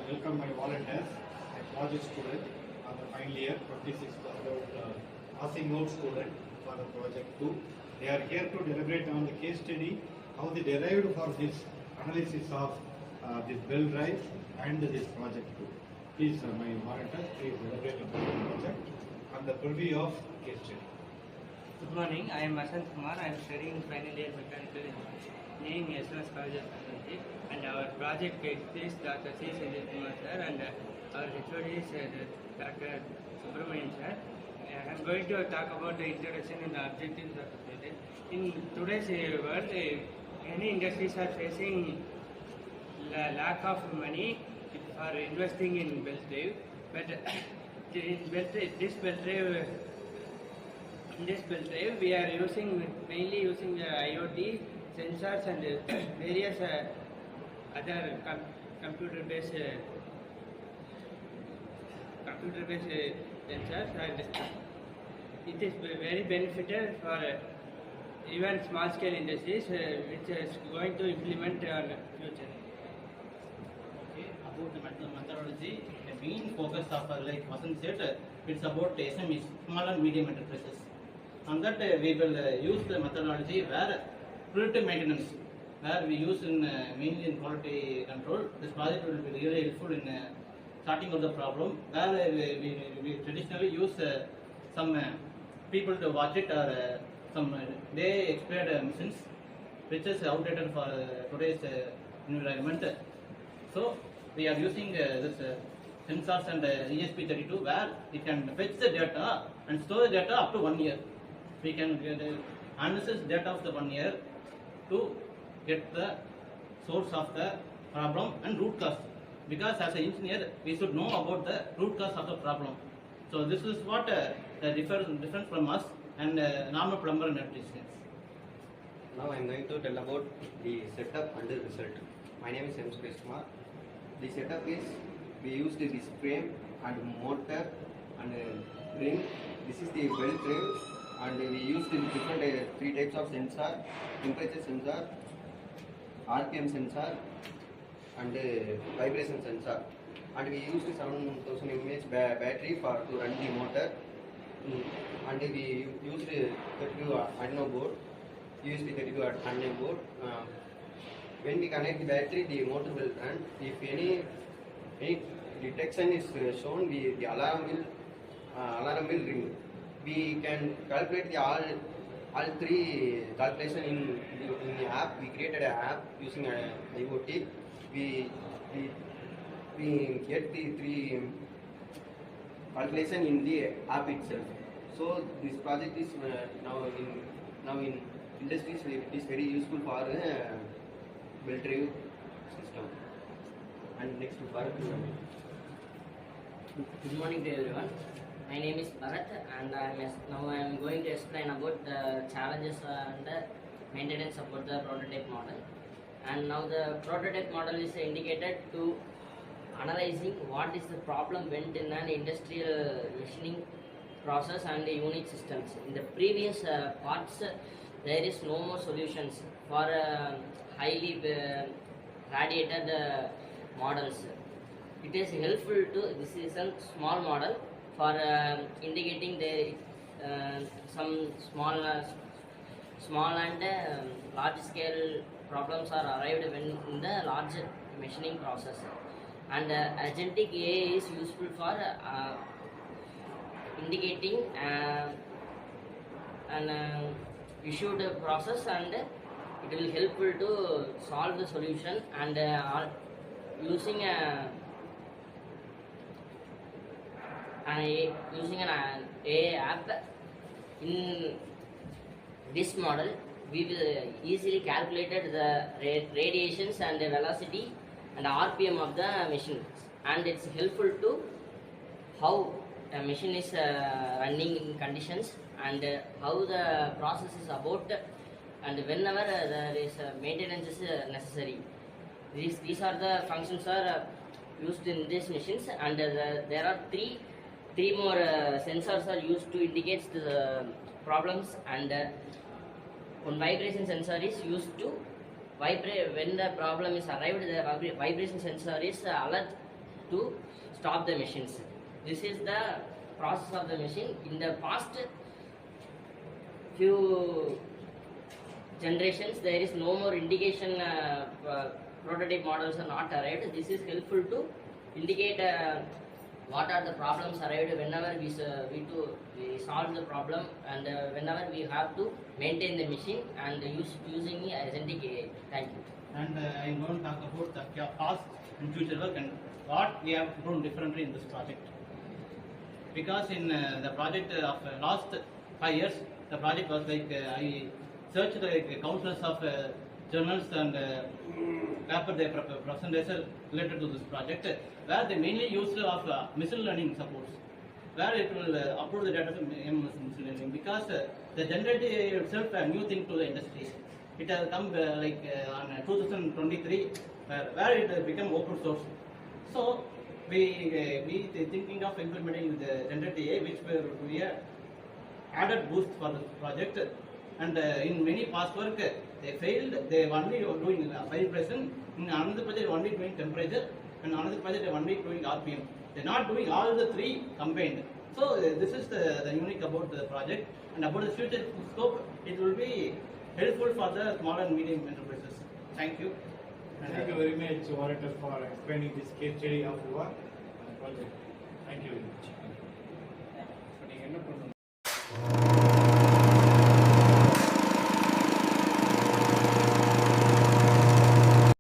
welcome my volunteers, my project student on the final year 26th passing out student for the project 2. They are here to deliberate on the case study, how they derived for this analysis of this bell drive and this project 2. Please, my volunteers, please deliberate about the project on the purview of case study. Good morning, I am Asant Kumar. I am studying final year mechanical engineering in SOS College of Technology, and our project is Dr. C. Sanjay Kumar sir, and our HOD is Dr. Subramanian sir. I am going to talk about the introduction and the objectives of the project. In today's world, many industries are facing lack of money for investing in belt drive, but in this belt drive. In this belt drive, we are mainly using the IoT sensors and various other computer-based sensors, and it is very beneficial for even small-scale industries, which is going to implement in future. Okay, about the methodology, the main focus of like Vasan said, it's about SMEs, small and medium enterprises. On that, we will use the methodology where predictive maintenance, where we use in mainly in quality control. This project will be really helpful in sorting out the problem. Where we traditionally use some people to watch it, or some day expired machines, which is outdated for today's environment. So we are using this sensors and ESP32, where it can fetch the data and store the data up to 1 year. We can analyze data of the 1 year to get the source of the problem and root cause. Because as an engineer, we should know about the root cause of the problem. So this is what different from us and normal plumber and electricians. Now I am going to tell about the setup and the result. My name is M. Suresh Kumar. The setup is, we used this frame and motor and ring. This is the belt drive. And we used different 3 types of sensor: temperature sensor, RPM sensor, and vibration sensor. And we used 7000 mAh battery to run the motor. And we used 32 Arduino board, USB 32 Arduino board. When we connect the battery, the motor will run. If any detection is shown, the alarm will ring. We can calculate all 3 calculation in the app. We created an app using an IoT. We get the 3 calculation in the app itself. So this project is now in industries. It is very useful for belt drive system. And next to Bharat. Good morning to everyone. My name is Bharat, and now I am going to explain about the challenges and the maintenance about the prototype model. And now the prototype model is indicated to analyzing what is the problem went in an industrial machining process and the unit systems. In the previous parts, there is no more solutions for highly radiated models. It is helpful to, this is a small model for indicating the some small and large scale problems are arrived when in the large machining process. And agentic AI is useful for indicating an issued process, and it will helpful to solve the solution. And using an AI app. In this model, we will easily calculate the radiations and the velocity and RPM of the machine, and it's helpful to how a machine is running in conditions, and how the process is about, and whenever there is maintenance is necessary. These are the functions are used in these machines, and there are three more sensors are used to indicate the problems, and one vibration sensor is used to vibrate when the problem is arrived. The vibration sensor is alert to stop the machines. This is the process of the machine. In the past few generations, there is no more indication. Prototype models are not arrived. This is helpful to indicate what are the problems arrived whenever we solve the problem, and whenever we have to maintain the machine and using the agentic AI. Thank you. And I'm going to talk about the past and future work and what we have done differently in this project. Because in the project of last 5 years, the project was like I searched the countless of journals and paper they presentation related to this project, where they mainly use of machine learning supports, where it will upload the data to machine learning, because the generative AI itself a new thing to the industries. It has come on 2023, where it became open source. So we thinking of implementing the generative AI, which will be a added boost for the project. And in many past work, they failed. They only doing vibration. In another project, only doing temperature, and another project, only doing RPM. They're not doing all the three combined. So this is the unique about the project. And about the future scope, it will be helpful for the small and medium enterprises. Thank you. Thank you very much, Orator, for explaining this case study of your work.